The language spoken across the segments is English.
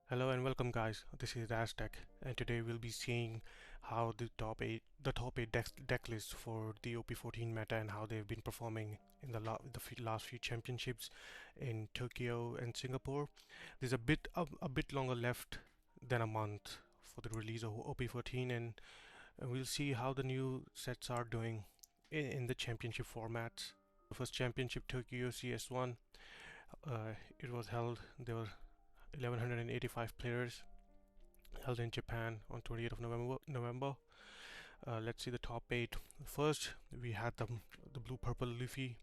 Hello and welcome guys, this is Aztec and today we'll be seeing how the top 8 deck lists for the OP14 meta and how they've been performing in the last few championships in Tokyo and Singapore. There's a bit longer left than a month for the release of OP14 and we'll see how the new sets are doing in the championship formats. The first championship, Tokyo CS1, it was held, there were 1185 players, held in Japan on 28th of November. Let's see the top 8. First we had the blue purple Luffy.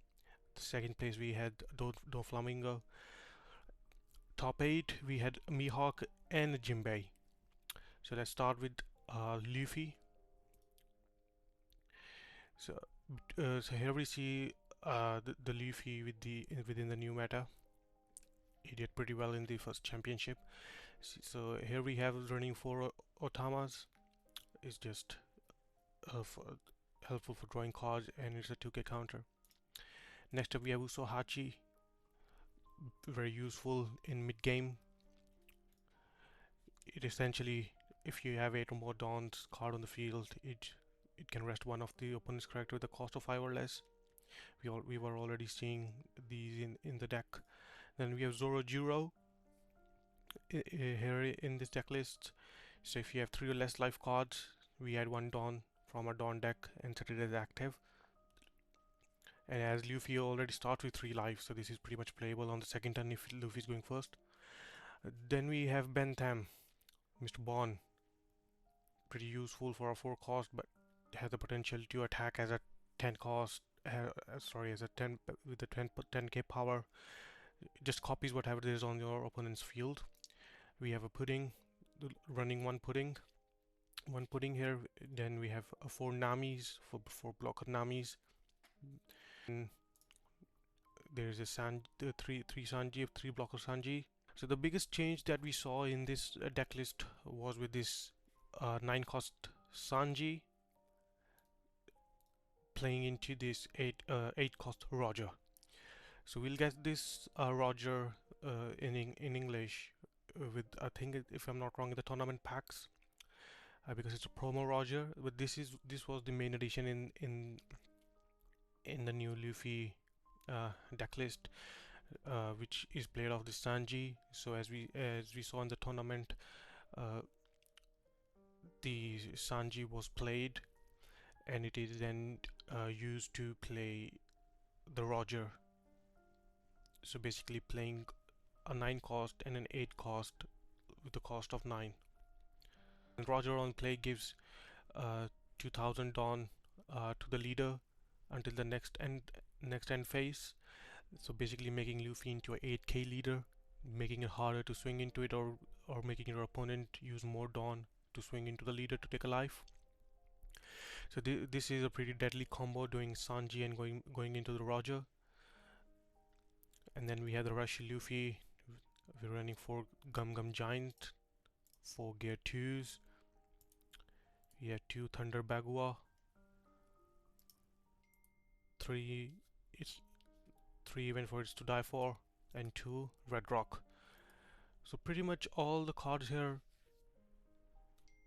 The second place we had Doflamingo. Top 8 we had Mihawk and Jinbe. So let's start with Luffy. So here we see the Luffy within the new meta. He did pretty well in the first championship. So here we have running 4 Otamas. It's just helpful for drawing cards and it's a 2k counter. Next up we have Usohachi, very useful in mid game. It essentially, if you have 8 or more Dawns card on the field, it can rest one of the opponent's character with a cost of 5 or less. We were already seeing these in the deck. Then we have Zorojuro here in this deck list. So if you have 3 or less life cards, we add 1 Dawn from our Dawn deck and set it as active. And as Luffy already starts with 3 life, so this is pretty much playable on the second turn if Luffy is going first. Then we have Bentham, Mr. Bon. Pretty useful for a 4 cost, but has the potential to attack as a 10 cost. As a 10 with the 10k power. It just copies whatever is on your opponent's field. We have a pudding, running one pudding here. Then we have 4 Namis for blocker Namis. And there's a three Sanji, 3 blocker Sanji. So the biggest change that we saw in this deck list was with this 9 cost Sanji playing into this 8 cost Roger. So we'll get this Roger in English with, I think, if I'm not wrong, in the tournament packs, because it's a promo Roger. But this was the main addition in the new Luffy deck list, which is played off the Sanji. So as we saw in the tournament, the Sanji was played, and it is then used to play the Roger. So basically playing a 9 cost and an 8 cost with the cost of 9. And Roger on play gives 2000 Dawn to the leader until the next end phase. So basically making Luffy into a 8k leader, making it harder to swing into it, or making your opponent use more Dawn to swing into the leader to take a life. So this is a pretty deadly combo, doing Sanji and going into the Roger. And then we have the Rush Luffy. We're running 4 Gum Giant, 4 Gear 2s. We have 2 Thunder Bagua, 3 Event for It's to Die For, and 2 Red Rock. So pretty much all the cards here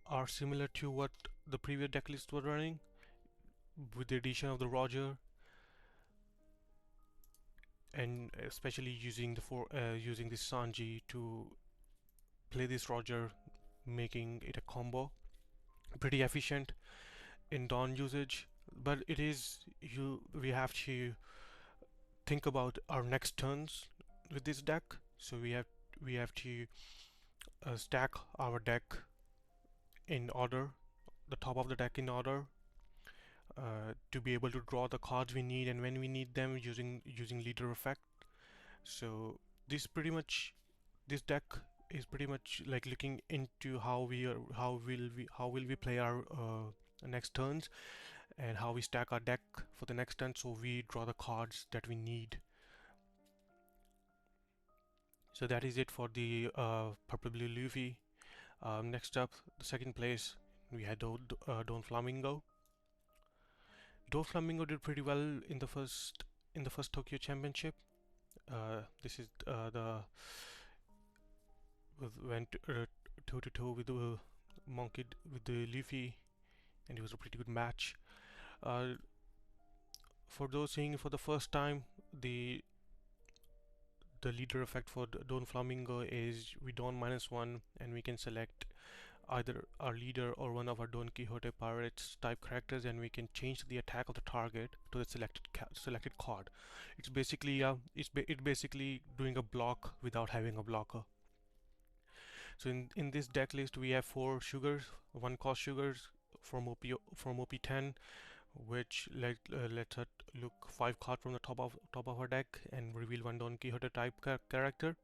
are similar to what the previous deck list was running, with the addition of the Roger, and especially using this Sanji to play this Roger, making it a combo. Pretty efficient in Dawn usage, but we have to think about our next turns with this deck. So we have to stack our deck in order, the top of the deck in order, to be able to draw the cards we need and when we need them, using leader effect. So this deck is pretty much like looking into how will we play our next turns, and how we stack our deck for the next turn, so we draw the cards that we need. So that is it for the purple blue Luffy. Next up, the second place, we had Don Flamingo. Don Flamingo did pretty well in the first Tokyo Championship. This is went toe to toe with the monkey with the Luffy, and it was a pretty good match. Uh, for those seeing it for the first time, the leader effect for Don Flamingo is we don -1 and we can select either our leader or one of our Don Quixote pirates type characters, and we can change the attack of the target to the selected card. It's basically it's basically doing a block without having a blocker. So in this deck list we have 4 sugars, 1 cost sugars from OP10, which lets us look 5 cards from the top of our deck and reveal one Don Quixote type character.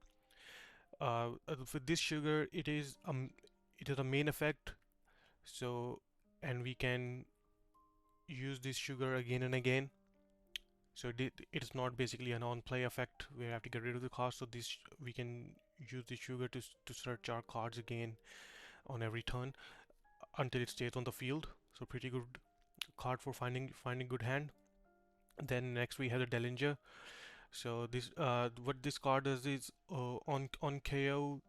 With this sugar, it is a main effect. So, and we can use this sugar again and again. So it's not basically a non-play effect. We have to get rid of the cost. So this we can use the sugar to search our cards again on every turn until it stays on the field. So pretty good card for finding good hand. Then next we have the Dellinger. So this what this card does is on KO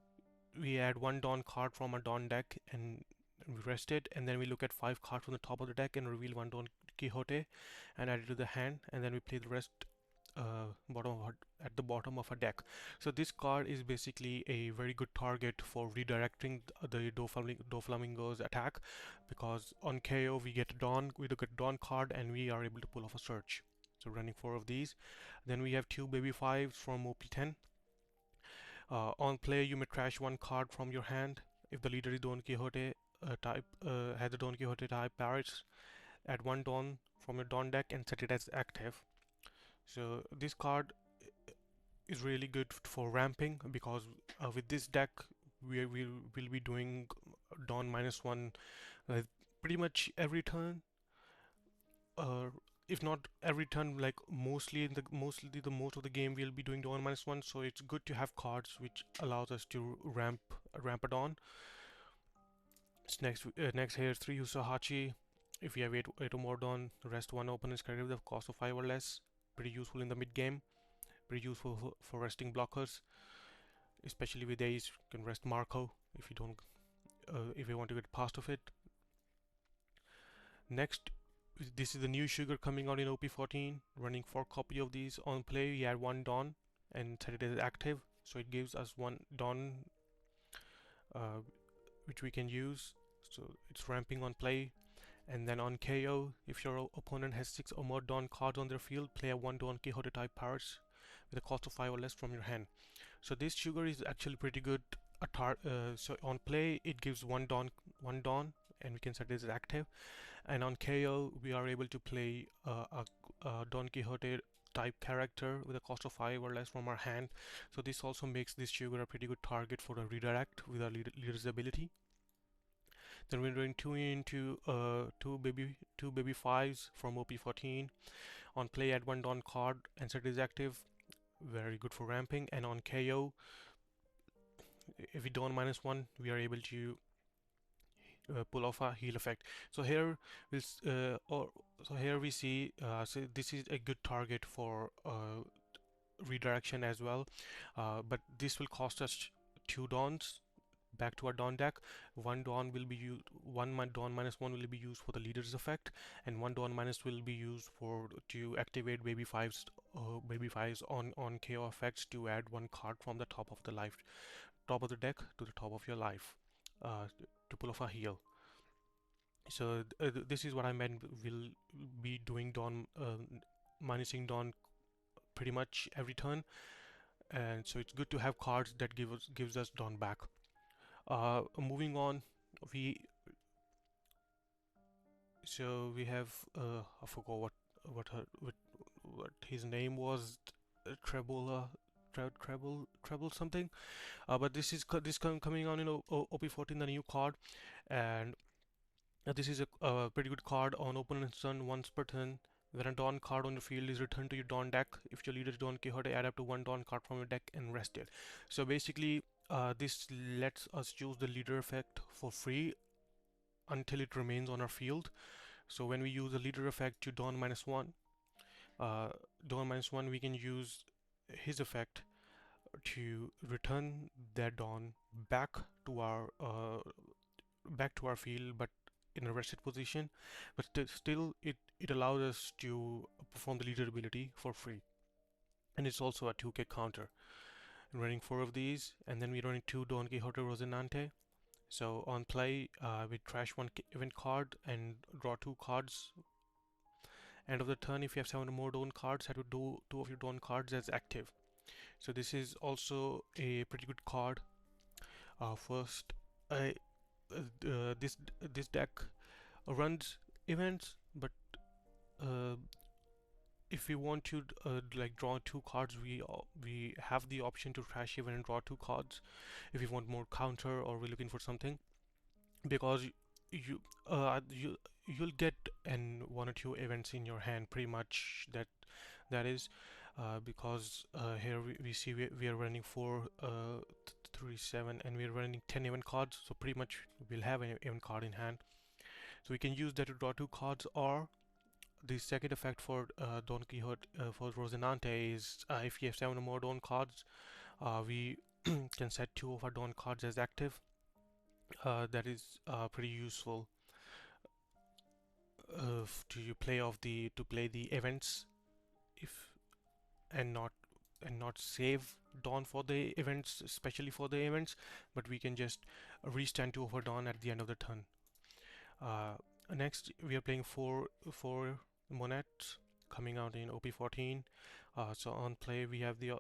we add 1 Dawn card from a Dawn deck and we rest it, and then we look at 5 cards from the top of the deck and reveal 1 Don Quixote and add it to the hand, and then we play the rest at the bottom of a deck. So this card is basically a very good target for redirecting the Doflamingo's attack, because on KO we get a Dawn card and we are able to pull off a search. So running 4 of these. Then we have 2 baby 5s from OP10. On play, you may trash 1 card from your hand. If the leader is Don Quixote has the Don Quixote type pirates, add 1 Don from your Don deck and set it as active. So this card is really good for ramping, because with this deck we will be doing Don -1 pretty much every turn. If not every turn, like mostly the most of the game we'll be doing Dawn -1, so it's good to have cards which allows us to ramp a Dawn. Next here is 3 Usahachi. If you have 8 or more Dawn, rest 1 opponent's character with a cost of 5 or less. Pretty useful in the mid game. Pretty useful for resting blockers, especially with Ace. You can rest Marco if you don't if you want to get past of it. Next, this is the new sugar coming out in OP14, running 4 copy of these. On play, we add 1 Dawn and set it as active, so it gives us 1 Dawn which we can use. So it's ramping on play. And then on KO, if your opponent has 6 or more Dawn cards on their field, play a 1 Don Quixote type pirates with a cost of 5 or less from your hand. So this sugar is actually pretty good. So on play, it gives 1 Dawn, and we can set it as active. And on KO, we are able to play a Don Quixote type character with a cost of 5 or less from our hand. So this also makes this sugar a pretty good target for a redirect with our leader's ability. Then we're doing 2 baby 5s from OP14. On play, add 1 Dawn card and set it as active. Very good for ramping. And on KO, if we Dawn -1, we are able to pull off a heal effect. So here we see so this is a good target for redirection as well, but this will cost us 2 Dawns. Back to our Dawn deck, 1 Dawn will be used. 1 Dawn -1 will be used for the leader's effect, and 1 Dawn minus will be used to activate baby 5s on KO effects to add 1 card from the top of the deck to the top of your life to pull off a heal. So this is what I meant. We'll be doing Dawn minusing Dawn pretty much every turn, and so it's good to have cards that gives us Dawn back. Moving on, we have I forgot what his name was, treble something, but this is coming on in OP14, the new card, and this is a pretty good card on opponent's turn. Once per turn, when a Dawn card on the field is returned to your Dawn deck, if your leader is Don Quixote, add up to 1 Dawn card from your deck and rest it. So basically, this lets us choose the leader effect for free until it remains on our field. So when we use the leader effect to Dawn -1, we can use his effect to return that Dawn back to our field, but in a rested position. But still, it allows us to perform the leader ability for free, and it's also a 2k counter. And running 4 of these, and then we're running 2 Don Quixote Rocinante. So on play, we trash 1 event card and draw 2 cards. End of the turn, if you have 7 or more Dawn cards, have to do 2 of your Dawn cards as active. So this is also a pretty good card. First, this deck runs events, but uh, if we want to like draw 2 cards, we have the option to trash event and draw 2 cards if we want more counter or we're looking for something, because you you'll get an 1 or 2 events in your hand pretty much. That is because here we see we are running 4 3 7, and we're running 10 event cards, so pretty much we'll have an event card in hand, so we can use that to draw 2 cards. Or the second effect for Don Quixote for Rocinante is if you have 7 or more Don cards, we can set 2 of our Don cards as active. That is pretty useful to play the events, if and not save Dawn for the events, especially for the events, but we can just restand 2 of our Dawn at the end of the turn. Next, we are playing 4 monettes coming out in OP14. So on play, we have the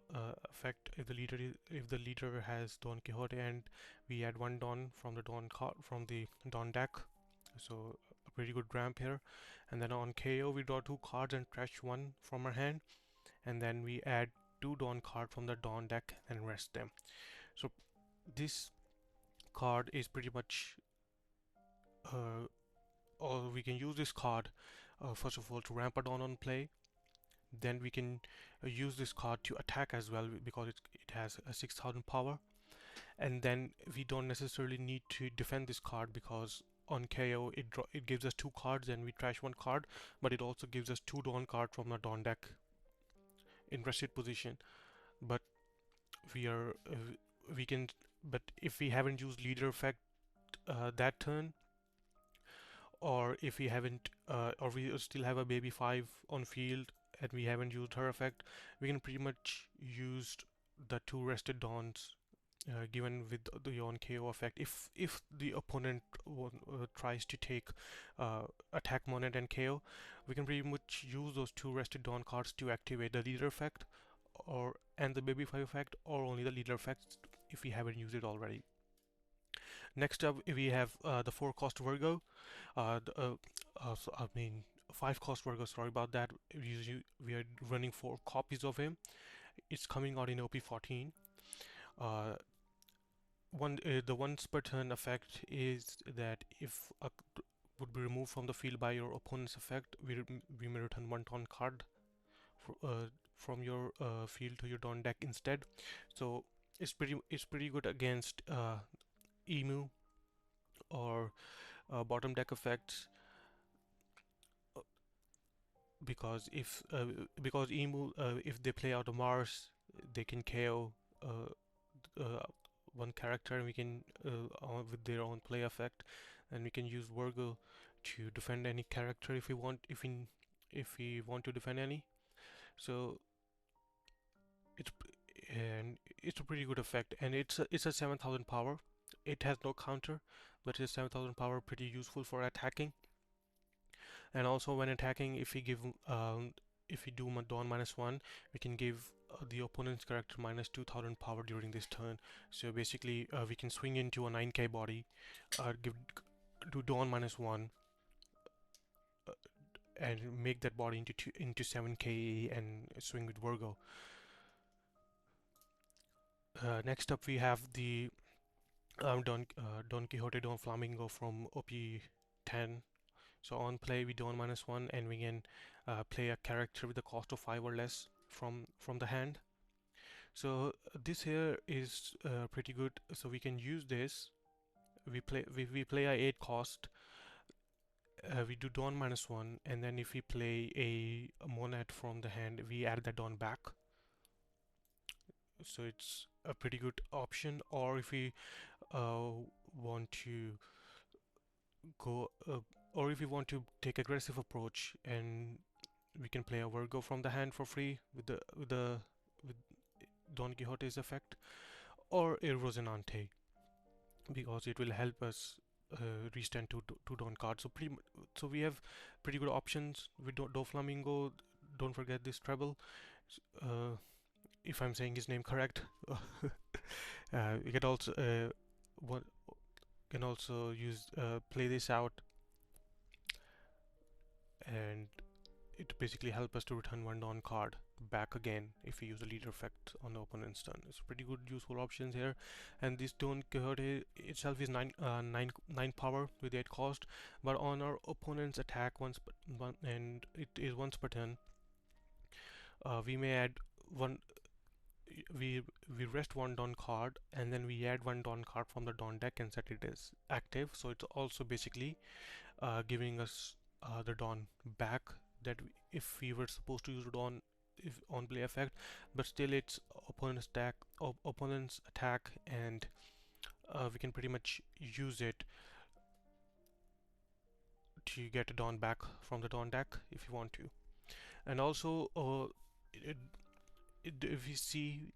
effect if the leader has Don Quixote, and we add 1 Don from the Don deck. So a pretty good ramp here. And then on KO, we draw 2 cards and trash 1 from our hand, and then we add 2 Dawn card from the Dawn deck and rest them. So this card is pretty much or we can use this card first of all to ramp a Dawn on play. Then we can use this card to attack as well, because it has a 6000 power. And then we don't necessarily need to defend this card, because on KO it gives us 2 cards and we trash 1 card, but it also gives us 2 Dawn cards from the Dawn deck in rested position. But we can, but if we haven't used leader effect that turn, or if we haven't or we still have a baby 5 on field and we haven't used her effect, we can pretty much use the 2 rested Dawns given with the on KO effect. If the opponent tries to take attack monet and KO, we can pretty much use those 2 rested Dawn cards to activate the leader effect and the baby 5 effect, or only the leader effect if we haven't used it already. Next up, we have the 4 cost Virgo. So, I mean 5 cost Virgo. Sorry about that. We are running 4 copies of him. It's coming out in OP14. The once per turn effect is that if a would be removed from the field by your opponent's effect, we may return 1 Dawn card from your field to your Dawn deck instead. So it's pretty good against Emu or bottom deck effects, because because Emu, if they play out a Mars, they can KO one character, and we can with their own play effect, and we can use Virgo to defend any character if we want to defend any. So it's a pretty good effect, and it's a 7000 power. It has no counter, but it's 7000 power, pretty useful for attacking. And also when attacking, if we do Dawn -1, we can give the opponent's character -2000 power during this turn. So basically we can swing into a 9k body, do Dawn -1, and make that body into 7k and swing with Virgo. Next up, we have the Don Quixote Don Flamingo from OP10. So on play, we Dawn -1, and we can play a character with a cost of 5 or less from the hand. So this here is pretty good. So we can use this. We play a 8 cost. We do Dawn -1, and then if we play a monet from the hand, we add that Dawn back. so it's a pretty good option. Or if we want to go or if we want to take aggressive approach, and we can play a Virgo from the hand for free with with Don Quixote's effect, or a Rosinante, because it will help us restand to Don cards. So so we have pretty good options with Doflamingo. Don't forget this treble. Uh, if I'm saying his name correct. We can also one can also use play this out, and it basically help us to return one Dawn card back again if we use a leader effect on the opponent's turn. It's pretty good useful options here. And this Don Quixote itself is 9 power with 8 cost, but on our opponent's attack and it is once per turn, we may add one we rest one Dawn card, and then we add one Dawn card from the Dawn deck and set it as active. So it's also basically giving us the Dawn back, that if we were supposed to use it on if on play effect, but still it's opponent's attack, and we can pretty much use it to get a Dawn back from the Dawn deck if you want to. And also if we see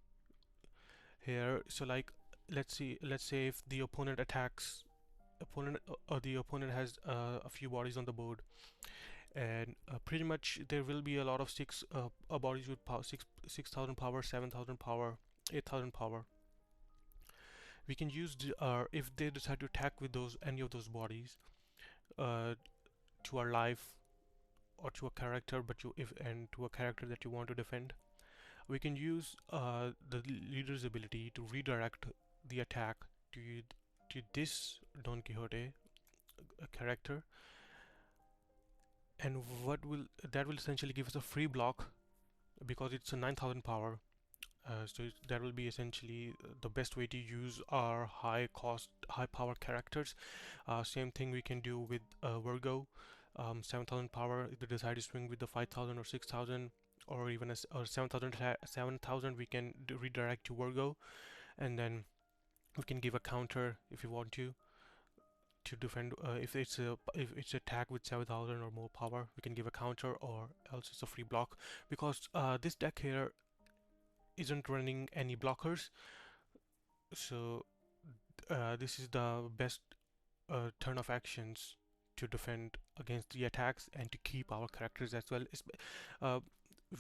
here, so like let's say if the opponent attacks opponent or the opponent has a few bodies on the board, and pretty much there will be a lot of bodies with power 6,000 power, 7,000 power, 8,000 power. We can use if they decide to attack with those any of those bodies uh, to our life or to a character, but to a character that you want to defend, we can use the leader's ability to redirect the attack to this Don Quixote character, and that will essentially give us a free block because it's a 9,000 power. So that will be essentially the best way to use our high cost, high power characters. Same thing we can do with Virgo, 7,000 power. If they decide to swing with the 5,000 or 6,000, or even or 7,000, we can redirect to Virgo, and then we can give a counter if you want to defend. If it's attack with 7,000 or more power, we can give a counter, or else it's a free block, because this deck here isn't running any blockers. So this is the best turn of actions to defend against the attacks and to keep our characters as well. Uh,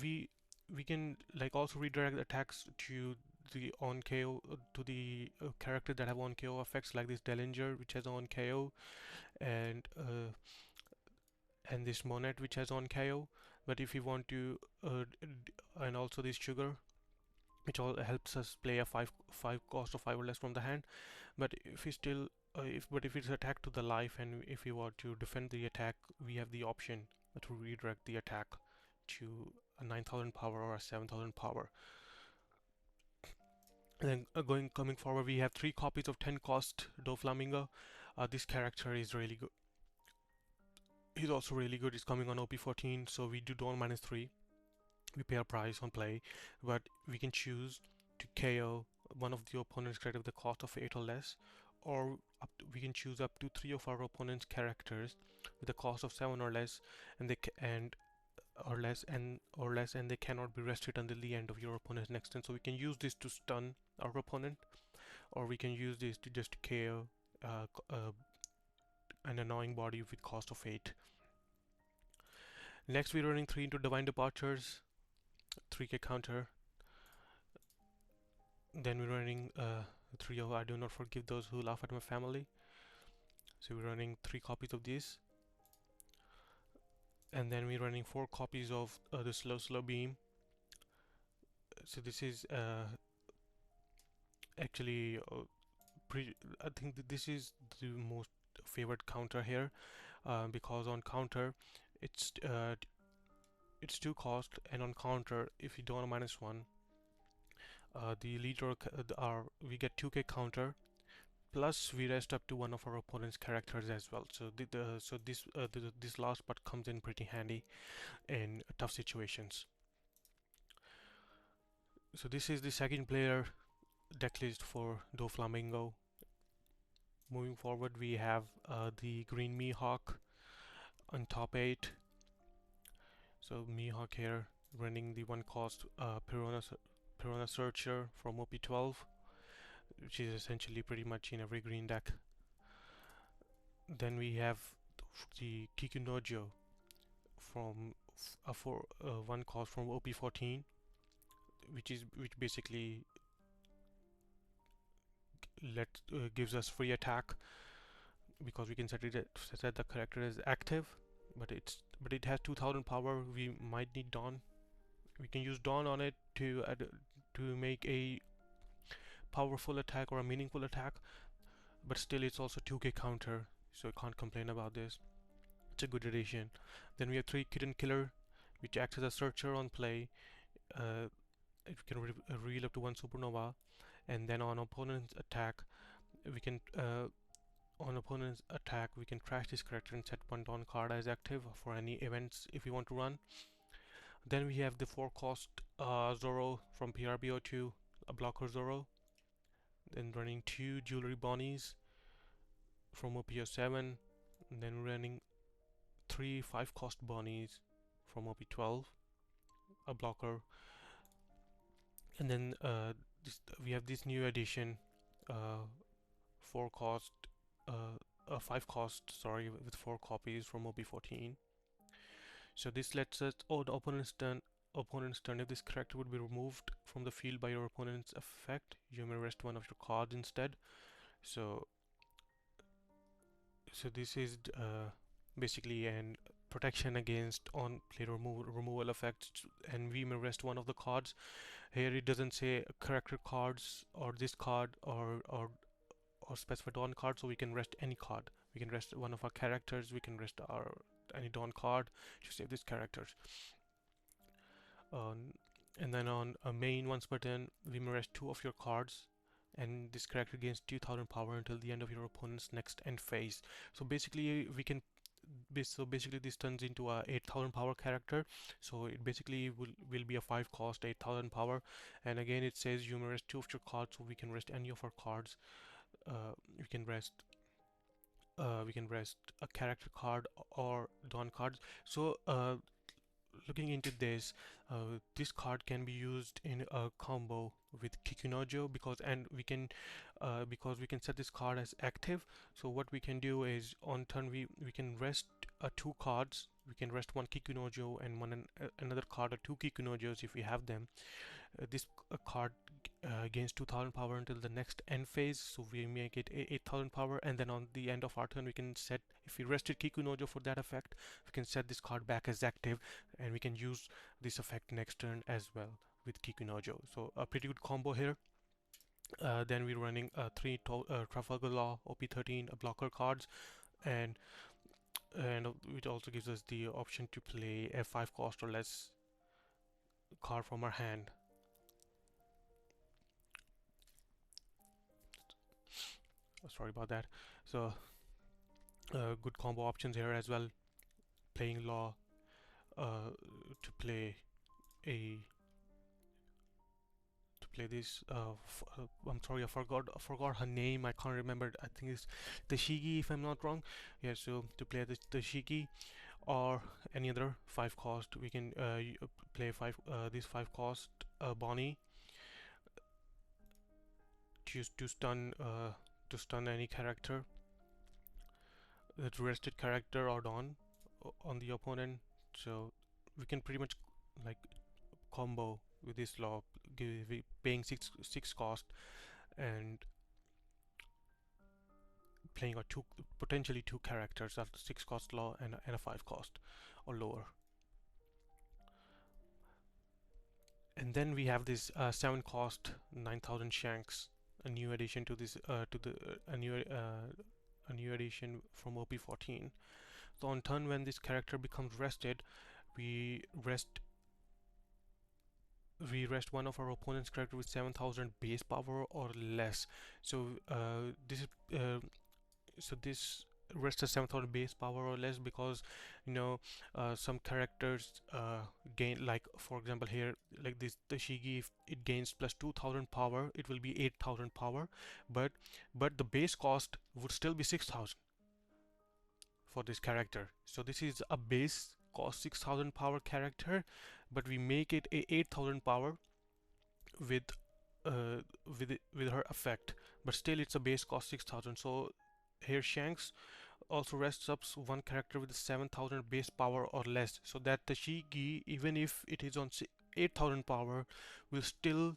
we we can like also redirect attacks to the on KO to the character that have on KO effects, like this Dellinger, which has on KO, and this Monet, which has on KO. But if you want to and also this Sugar, which all helps us play a five cost of 5 or less from the hand. But if we still if it's attack to the life, and if we want to defend the attack, we have the option to redirect the attack to a 9,000 power or a 7,000 power. And then coming forward, we have 3 copies of 10 cost Doflamingo. This character is really good. He's also really good. He's coming on OP14, so we do Dawn -3. We pay a price on play, but we can choose to KO one of the opponent's characters with the cost of 8 or less, or we can choose up to 3 of our opponent's characters with the cost of 7 or less, and they cannot be rested until the end of your opponent's next turn. So we can use this to stun our opponent, or we can use this to just KO an annoying body with cost of 8. Next, we're running 3 into Divine Departures, 3k counter. Then we're running 3 of I Do Not Forgive Those Who Laugh at My Family. So we're running 3 copies of this. And then we're running 4 copies of the Slow Beam. So this is actually I think that this is the most favorite counter here, because on counter it's 2 cost, and on counter if you don't -1, the leader we get 2k counter, plus we rest up to one of our opponent's characters as well. So this last part comes in pretty handy in tough situations. So this is the second player decklist for Doflamingo. Moving forward, we have the green mihawk on top 8. So mihawk here running the one cost Piranha Searcher from OP12, which is essentially pretty much in every green deck. Then we have the Kikunojo from for one cost from OP14, which basically gives us free attack because we can set the character as active, but it has 2000 power. We might need Dawn. We can use Dawn on it to make a powerful attack or a meaningful attack, but still it's also 2k counter, so I can't complain about this. It's a good addition. Then we have 3 Kitten Killer, which acts as a searcher on play. It can reel up to 1 supernova, and then on opponent's attack we can trash this character and set 1 Dawn card as active for any events if we want to run. Then we have the 4 cost Zoro from PRBO2, a blocker Zoro. Then running 2 Jewelry Bonnies from OPO7. Then running 3 5 cost Bonnies from OP12, a blocker. And then we have this new addition, 4 cost, 5 cost, sorry, with 4 copies from OP14. So this lets us, the opponent's turn. If this character would be removed from the field by your opponent's effect, you may rest one of your cards instead. So this is basically an protection against on-play removal effects, and we may rest one of the cards. Here it doesn't say character cards or this card or specified Dawn card, so we can rest any card. We can rest one of our characters, we can rest any Dawn card to save these characters. And then on a main once per turn, we may rest 2 of your cards, and this character gains 2000 power until the end of your opponent's next end phase. So basically this turns into a 8000 power character, so it basically will be a 5 cost 8000 power. And again it says you may rest 2 of your cards, so we can rest any of our cards. We can rest a character card or Dawn cards. So looking into this, this card can be used in a combo with Kikunojo because we can set this card as active. So what we can do is on turn we can rest 2 cards. We can rest 1 Kikunojo and another card or 2 Kikunojos if we have them. This card gains 2000 power until the next end phase, so we make it 8000 power, and then on the end of our turn we can set, if we rested Kikunojo for that effect, we can set this card back as active, and we can use this effect next turn as well with Kikunojo. So a pretty good combo here. Then we're running 3 Trafalgar Law OP13 blocker cards, and it also gives us the option to play a 5 cost or less card from our hand. Sorry about that. So good combo options here as well. Playing Law to play this. I'm sorry, I forgot her name. I can't remember. I think it's the Shigi, if I'm not wrong. Yeah. So to play the Shigi or any other 5 cost, we can play this 5 cost Bonnie to stun any character, the rested character or Dawn on the opponent. So we can pretty much like combo with this law, paying 6 cost and playing potentially 2 characters after 6 cost law and a 5 cost or lower. And then we have this 7 cost 9000 Shanks, a new addition to this a new addition from OP14. So on turn when this character becomes rested, we rest one of our opponent's character with 7000 base power or less. So this rest as 7,000 base power or less, because you know some characters gain, like for example here, like this the Shigi, if it gains plus 2,000 power, it will be 8,000 power, but the base cost would still be 6,000 for this character. So this is a base cost 6,000 power character, but we make it a 8,000 power with with her effect, but still it's a base cost 6,000. So here Shanks also rests up one character with 7,000 base power or less, so that the Shigi, even if it is on 8,000 power, will still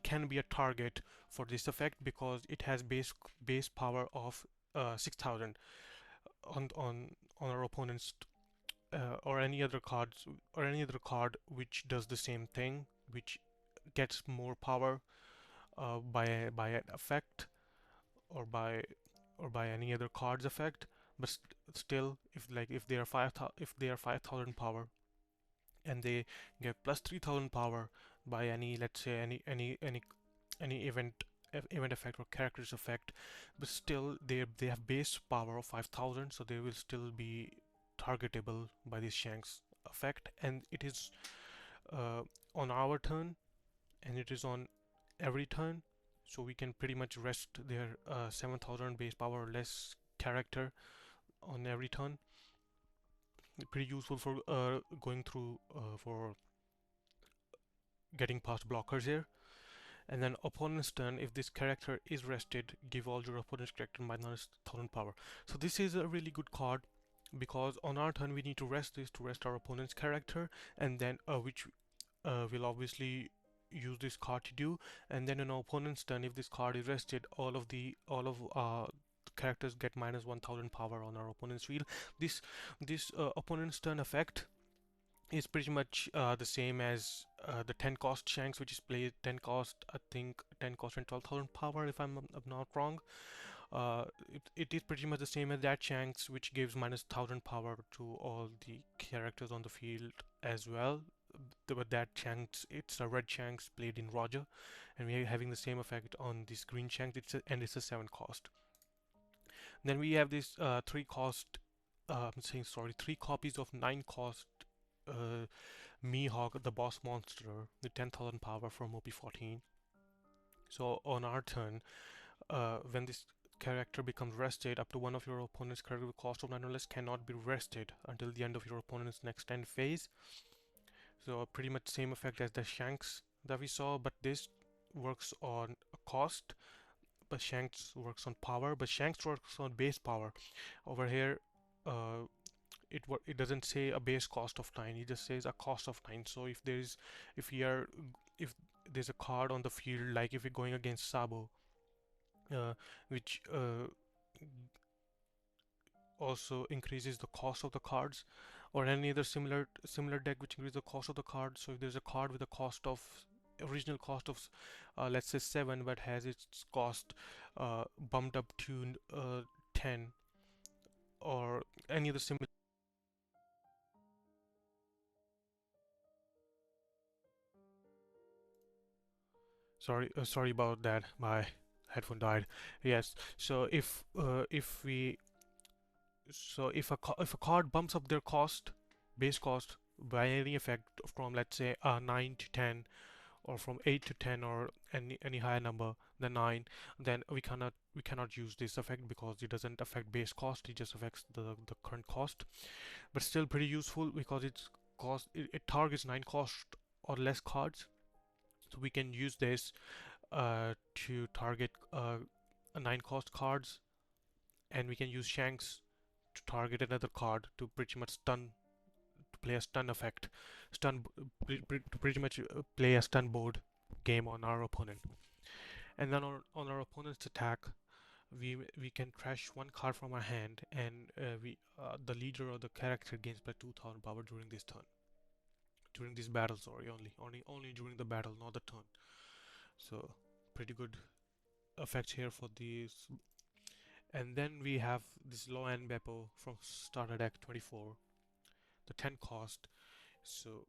can be a target for this effect, because it has base power of 6,000 on our opponent's or any other cards, or any other card which does the same thing, which gets more power by an effect, or by any other card's effect. But still, if they are 5,000 power, and they get plus 3,000 power by any, let's say, any event effect or character's effect, but still they have base power of 5,000, so they will still be targetable by this Shanks effect. And it is on our turn, and it is on every turn, so we can pretty much rest their 7,000 base power or less character on every turn. Pretty useful for going through for getting past blockers here. And then opponent's turn, if this character is rested, give all your opponent's character minus 1,000 power. So this is a really good card, because on our turn we need to rest this to rest our opponent's character, and then which will obviously use this card to do. And then on our opponent's turn, if this card is rested, all of characters get minus 1,000 power on our opponent's field. This opponent's turn effect is pretty much the same as the 10 cost Shanks, which is played 10 cost, I think 10 cost and 12,000 power, if I'm not wrong. It is pretty much the same as that Shanks, which gives minus 1,000 power to all the characters on the field as well. But that Shanks, it's a red Shanks played in Roger, and we are having the same effect on this green Shanks. It's a 7 cost. Then we have this 3 cost. I'm saying sorry, 3 copies of 9 cost Mihawk, the boss monster, with 10,000 power from OP14. So on our turn, when this character becomes rested, up to one of your opponent's character with cost of 9 or less cannot be rested until the end of your opponent's next end phase. So pretty much same effect as the Shanks that we saw, but this works on cost, but Shanks works on power, but Shanks works on base power. Over here, it doesn't say a base cost of 9, it just says a cost of 9. So if there's a card on the field, like if you're going against Sabo, which also increases the cost of the cards, or any other similar deck which increases the cost of the card. So if there's a card with a cost of original cost of let's say 7, but has its cost bumped up to 10, or any other similar. Sorry about that. My headphone died. Yes. So if a card bumps up their base cost by any effect from, let's say, 9 to 10, or from 8 to 10, or any higher number than 9, then we cannot use this effect, because it doesn't affect base cost. It just affects the current cost. But still pretty useful, because it targets 9 cost or less cards. So we can use this to target 9 cost cards, and we can use Shanks to target another card to pretty much play a stun effect, to pretty much play a stun board game on our opponent. And then on our opponent's attack, we can trash one card from our hand, and the leader or the character gains by 2,000 power during this turn. During this battle, sorry, only during the battle, not the turn. So pretty good effects here for these. And then we have this low end Beppo from starter deck 24, the 10 cost. So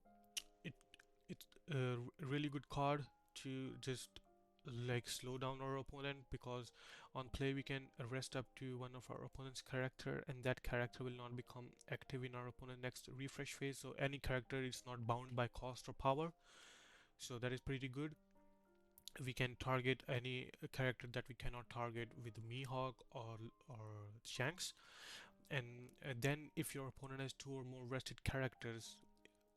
it's a really good card to just like slow down our opponent, because on play we can rest up to one of our opponent's character, and that character will not become active in our opponent's next refresh phase. So any character is not bound by cost or power, so that is pretty good. We can target any character that we cannot target with mihawk or shanks. And then if your opponent has two or more rested characters,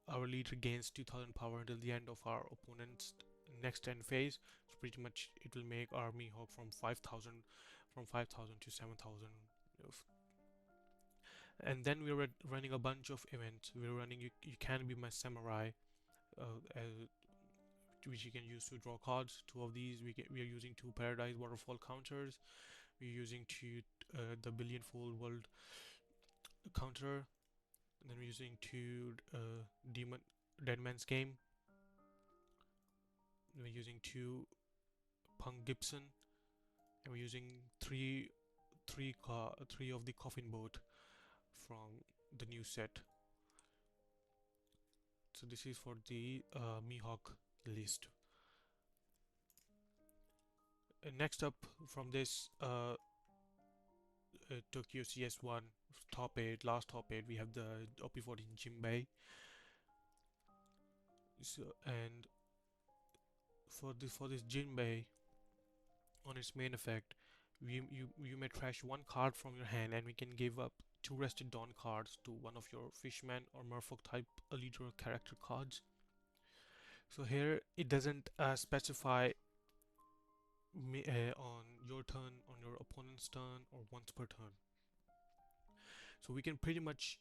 our leader gains 2000 power until the end of our opponent's next end phase. So pretty much it will make our mihawk from 5000 to 7000. And then we're running a bunch of events. We're running you can be my samurai, which you can use to draw cards. Two of these we are using two paradise waterfall counters. We're using two the billion fold world counter, and then we're using two demon dead man's game. We're using two Punk Gibson, and we're using three of the coffin boat from the new set. So this is for the mihawk list. Next up from this Tokyo CS1 top 8, last top 8, we have the OP14 jinbe. So, and for this jinbe, on its main effect, you may trash one card from your hand, and we can give up two rested dawn cards to one of your fishman or merfolk type leader character cards. So here it doesn't specify on your turn, on your opponent's turn, or once per turn. So we can pretty much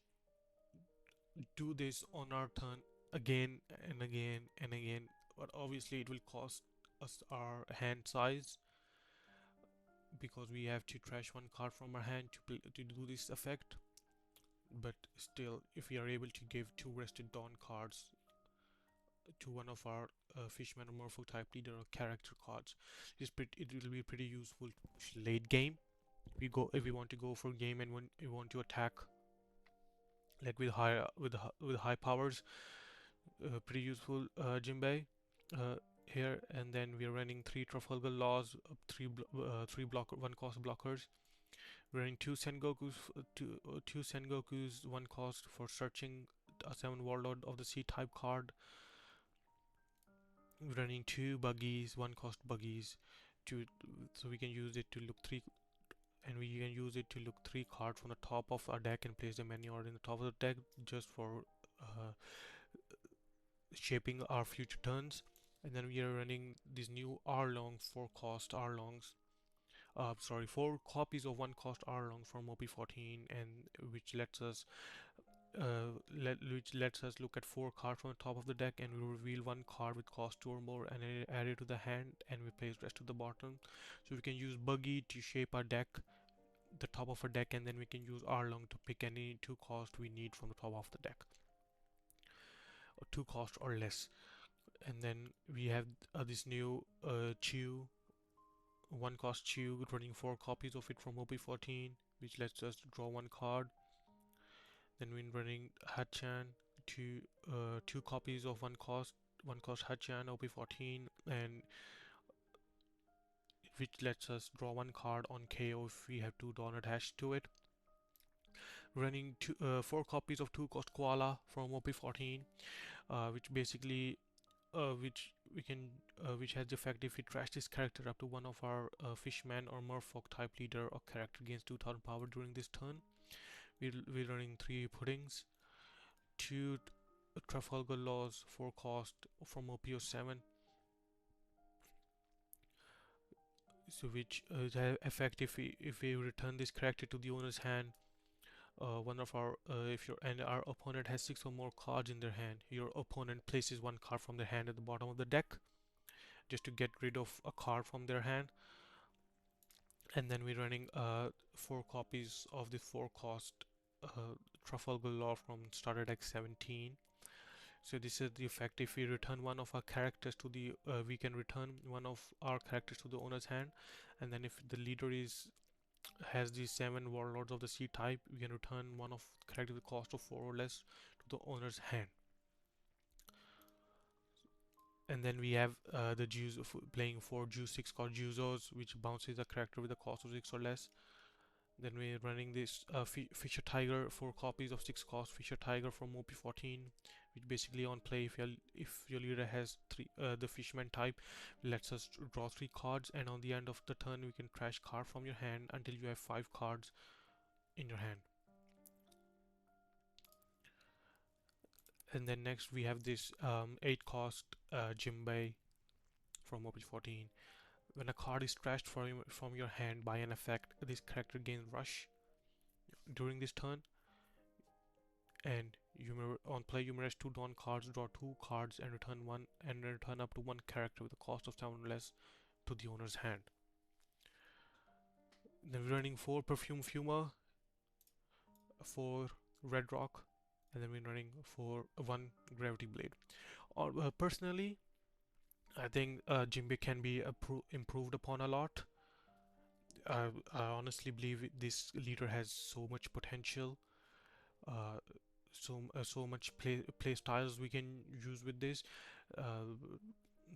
do this on our turn again and again and again, but obviously it will cost us our hand size, because we have to trash one card from our hand to do this effect. But still, if we are able to give two rested dawn cards to one of our fishman or merfolk type leader or character cards, it will be pretty useful late game. If we want to go for game, and when we want to attack like with high powers, pretty useful jinbe here. And then we are running three Trafalgar laws, three one cost blockers. We're running two Sengoku's, one cost for searching a 7 warlord of the sea type card. We're running two buggies, one cost buggies, so we can use it to look three, and we can use it to look three cards from the top of our deck and place them any order in the top of the deck, just for shaping our future turns. And then we are running these new R-longs, 4 cost R-longs. Sorry, 4 copies of 1 cost R-longs from OP14, and which lets us look at 4 cards from the top of the deck, and we reveal 1 card with cost 2 or more, and add it to the hand, and we place rest to the bottom. So we can use buggy to shape our deck, the top of our deck, and then we can use R-long to pick any 2 cost we need from the top of the deck, or 2 cost or less. And then we have this new Chew, 1 cost Chew, running 4 copies of it from OP14, which lets us draw 1 card. Then we're running Hachan, 2 copies of 1 cost Hachan OP14, and which lets us draw 1 card on KO if we have 2 Dawn attached to it. Running 4 copies of 2 cost Koala from OP14, which basically which has the effect, if we trash this character up to one of our fishman or merfolk type leader or character gains 2000 power during this turn. We're running 3 puddings, 2 Trafalgar laws, 4 cost from OP07, so which effect, if we return this character to the owner's hand, one of our our opponent has 6 or more cards in their hand, your opponent places 1 card from their hand at the bottom of the deck, just to get rid of a card from their hand. And then we're running 4 copies of the 4 cost Trafalgar Law from starter deck 17. So this is the effect, if we return one of our characters to the we can return one of our characters to the owner's hand, and then if the leader has the 7 warlords of the sea type, we can return one of character with cost of 4 or less to the owner's hand. And then we have the Jews playing 4 Jews 6 called Juzos, which bounces a character with a cost of 6 or less. Then we're running this Fisher Tiger, 4 copies of 6 cost Fisher Tiger from OP14, which basically on play if your leader has the Fishman type, lets us draw 3 cards, and on the end of the turn we can trash card from your hand until you have 5 cards in your hand. And then next we have this 8 cost jinbe from OP14. When a card is trashed from your hand by an effect, this character gains rush during this turn, and on play you may rush 2 Dawn cards, draw 2 cards, and return up to 1 character with a cost of 7 or less to the owner's hand. Then we're running 4 Perfume Fumer, 4 Red Rock, and then we're running 1 Gravity Blade. Personally, I think jinbe can be improved upon a lot. I honestly believe this leader has so much potential, uh, so much play styles we can use with this, uh,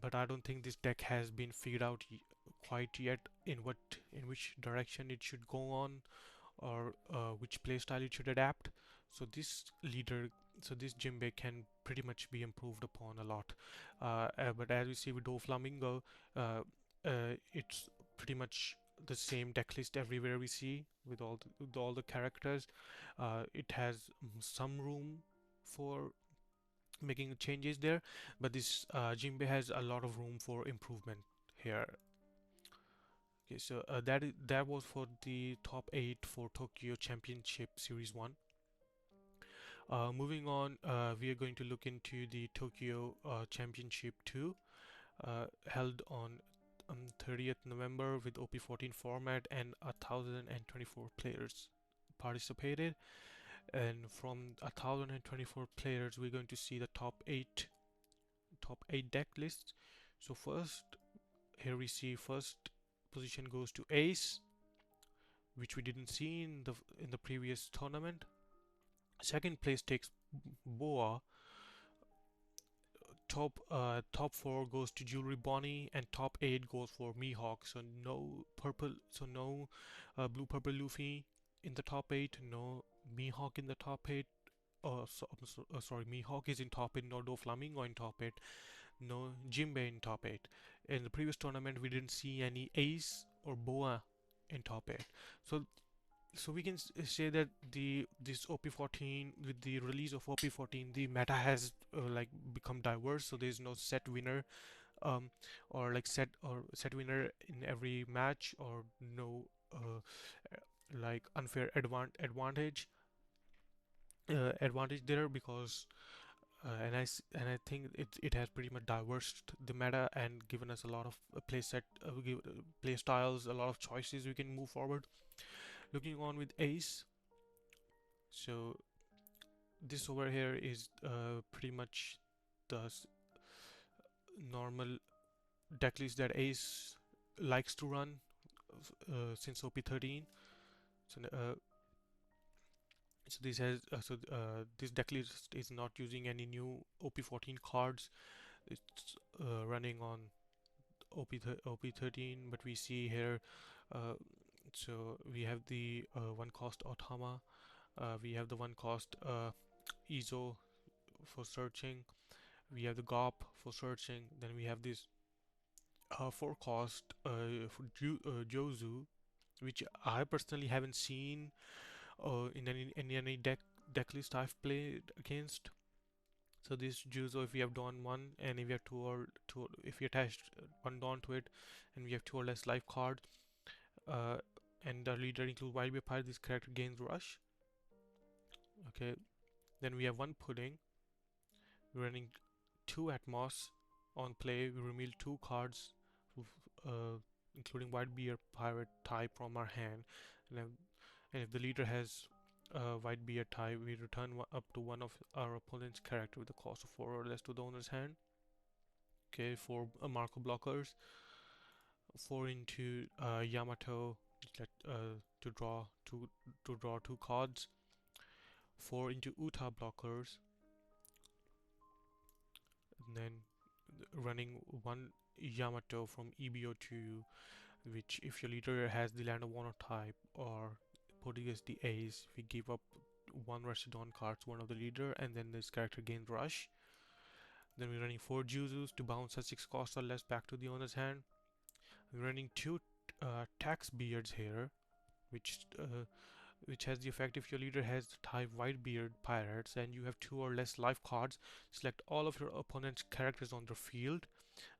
but I don't think this deck has been figured out quite yet in which direction it should go on, or which playstyle it should adapt. So this jinbe can pretty much be improved upon a lot. But as we see with Doflamingo, it's pretty much the same deck list everywhere we see with all the characters. It has some room for making changes there, but this jinbe has a lot of room for improvement here. Okay, so that was for the top 8 for Tokyo Championship Series 1. Moving on, we are going to look into the Tokyo Championship 2, held on 30th November with OP14 format, and 1,024 players participated. And from 1,024 players, we're going to see the top 8 deck lists. So first, here we see first position goes to Ace, which we didn't see in the previous tournament. Second place takes Boa. Top 4 goes to Jewelry Bonnie, and top 8 goes for Mihawk. So no blue purple Luffy in the top 8, no Mihawk in the top 8. Sorry, Mihawk is in top 8, no Doflamingo in top 8, no jinbe in top 8. In the previous tournament, we didn't see any Ace or Boa in top 8. So we can say that this OP14, with the release of OP14, the meta has like become diverse. So there's no set winner, or like set winner in every match, or no like unfair advantage there, because and I think it has pretty much diversed the meta and given us a lot of play styles, a lot of choices we can move forward. Looking on with Ace, so this over here is pretty much the normal deck list that Ace likes to run since OP13. So this deck list is not using any new OP14 cards. It's running on OP13, but we see here, so we have the 1 cost Otama, we have the 1 cost Izo for searching, we have the Gop for searching, then we have this 4 cost for Jozu, which I personally haven't seen in any deck list I've played against. So this Juzo, if we have Dawn 1 and if we have if we attach 1 Dawn to it and we have 2 or less life card, and the leader includes Wild Vampire, this character gains rush. Okay, then we have 1 Pudding. We're running 2 Atmos. On play, we reveal 2 cards, including White Beard Pirate type from our hand, and if the leader has White Beard type, we return up to 1 of our opponent's character with a cost of 4 or less to the owner's hand. Okay, 4 Marco blockers, 4 into Yamato to draw 2 cards, 4 into Uta blockers, and then running one Yamato from EB02, which if your leader has the land of Honor type or Portuguese the Ace, we give up one Rashidon cards, one of the leader, and then this character gains rush. Then we're running 4 Juzus to bounce a 6 cost or less back to the owner's hand. We're running 2 tax beards here, which has the effect if your leader has the type Whitebeard Pirates and you have 2 or less life cards, select all of your opponent's characters on the field.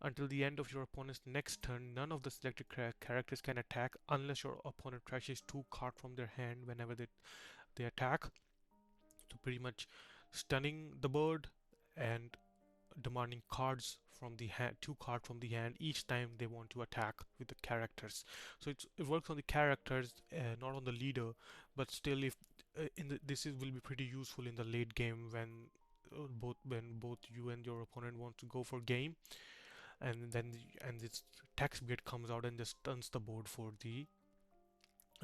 Until the end of your opponent's next turn, none of the selected characters can attack unless your opponent trashes 2 cards from their hand whenever they attack. So pretty much stunning the board and demanding cards from the hand, 2 cards from the hand each time they want to attack with the characters. So it works on the characters, not on the leader, but still, if this will be pretty useful in the late game when both you and your opponent want to go for game, and then this tax beard comes out and just stuns the board for the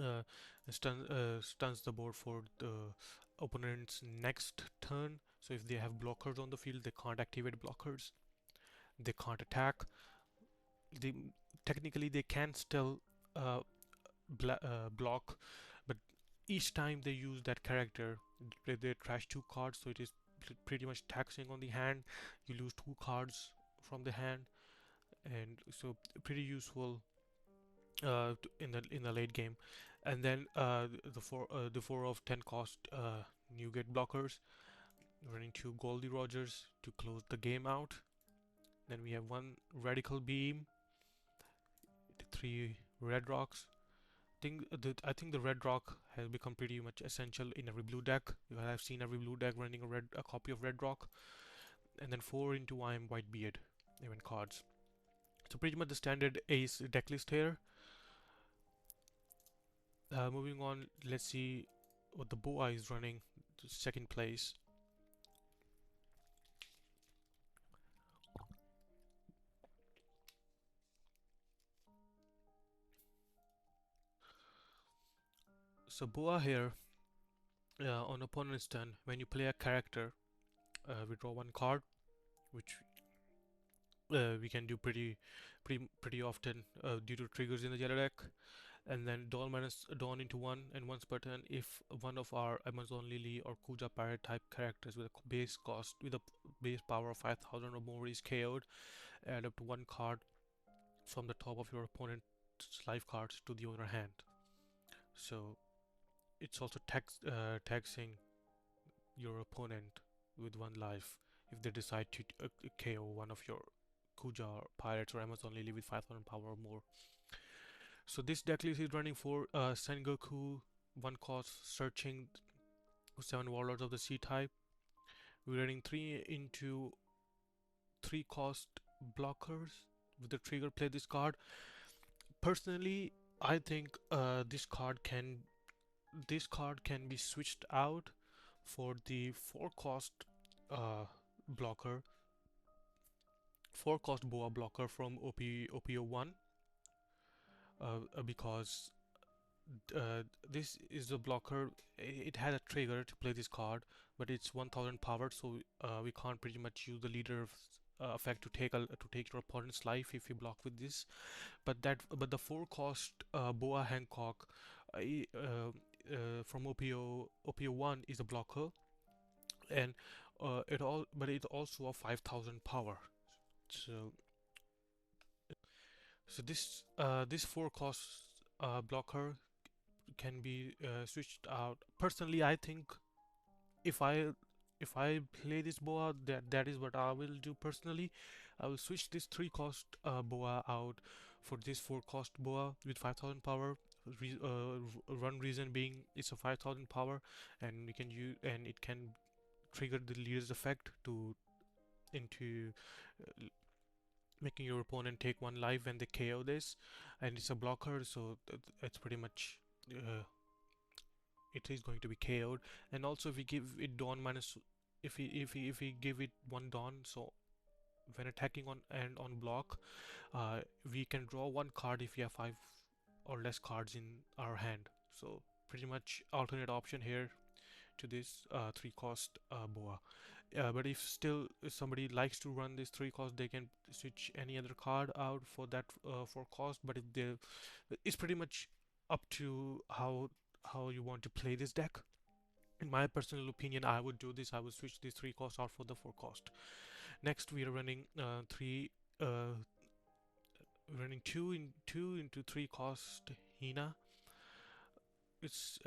uh, stuns the board for the opponent's next turn. So if they have blockers on the field, they can't activate blockers, they can't attack. They technically they can still uh, block, but each time they use that character, they trash 2 cards, so it is pretty much taxing on the hand. You lose 2 cards from the hand, and so pretty useful in the late game. And then the 4 of 10 cost new get blockers, running 2 Goldie Rogers to close the game out. Then we have 1 Radical Beam, 3 Red Rocks. I think the red rock has become pretty much essential in every blue deck. I've seen every blue deck running a copy of red rock, and then 4 into I am Whitebeard event cards. So pretty much the standard ace deck list here. Moving on, let's see what the Boa is running to second place. So Boa here, on opponent's turn, when you play a character, we draw 1 card, which we can do pretty often due to triggers in the yellow deck. And then Dawn into 1 and once per turn, if one of our Amazon Lily or Kuja Pirate type characters with a base power of 5000 or more is KO'd, add up to 1 card from the top of your opponent's life cards to the owner hand. So it's also taxing your opponent with 1 life if they decide to KO one of your Kuja Pirates or Amazon Lily with 5000 power or more. So this deck list is running for Sengoku, 1 cost searching 7 Warlords of the Sea type. We're running 3 into 3 cost blockers with the trigger play this card. Personally, I think this card can be switched out for the 4 cost blocker, 4 cost Boa blocker from OP01. Because this is a blocker. It has a trigger to play this card, but it's 1000 power, so we can't pretty much use the leader effect to take your opponent's life if you block with this. But the 4 cost Boa Hancock from OPO1 is a blocker, and it also a 5000 power. So this 4 cost blocker can be switched out. Personally, I think if I play this Boa, that is what I will do personally. I will switch this 3 cost Boa out for this 4 cost Boa with 5000 power. One reason being it's a 5000 power, and we can use and it can trigger the leader's effect into making your opponent take 1 life when they KO this, and it's a blocker, so it's pretty much it is going to be KO'd. And also if we give it Dawn minus, if we give it 1 Dawn, so when attacking on block, we can draw 1 card if we have 5 or less cards in our hand. So pretty much alternate option here to this 3 cost Boa. But if somebody likes to run this 3 cost, they can switch any other card out for that 4 cost. But if they, it's pretty much up to how you want to play this deck. In my personal opinion, I would do this. I would switch these 3 costs out for the 4 cost. Next, we are running running two into 3 cost Hina. It's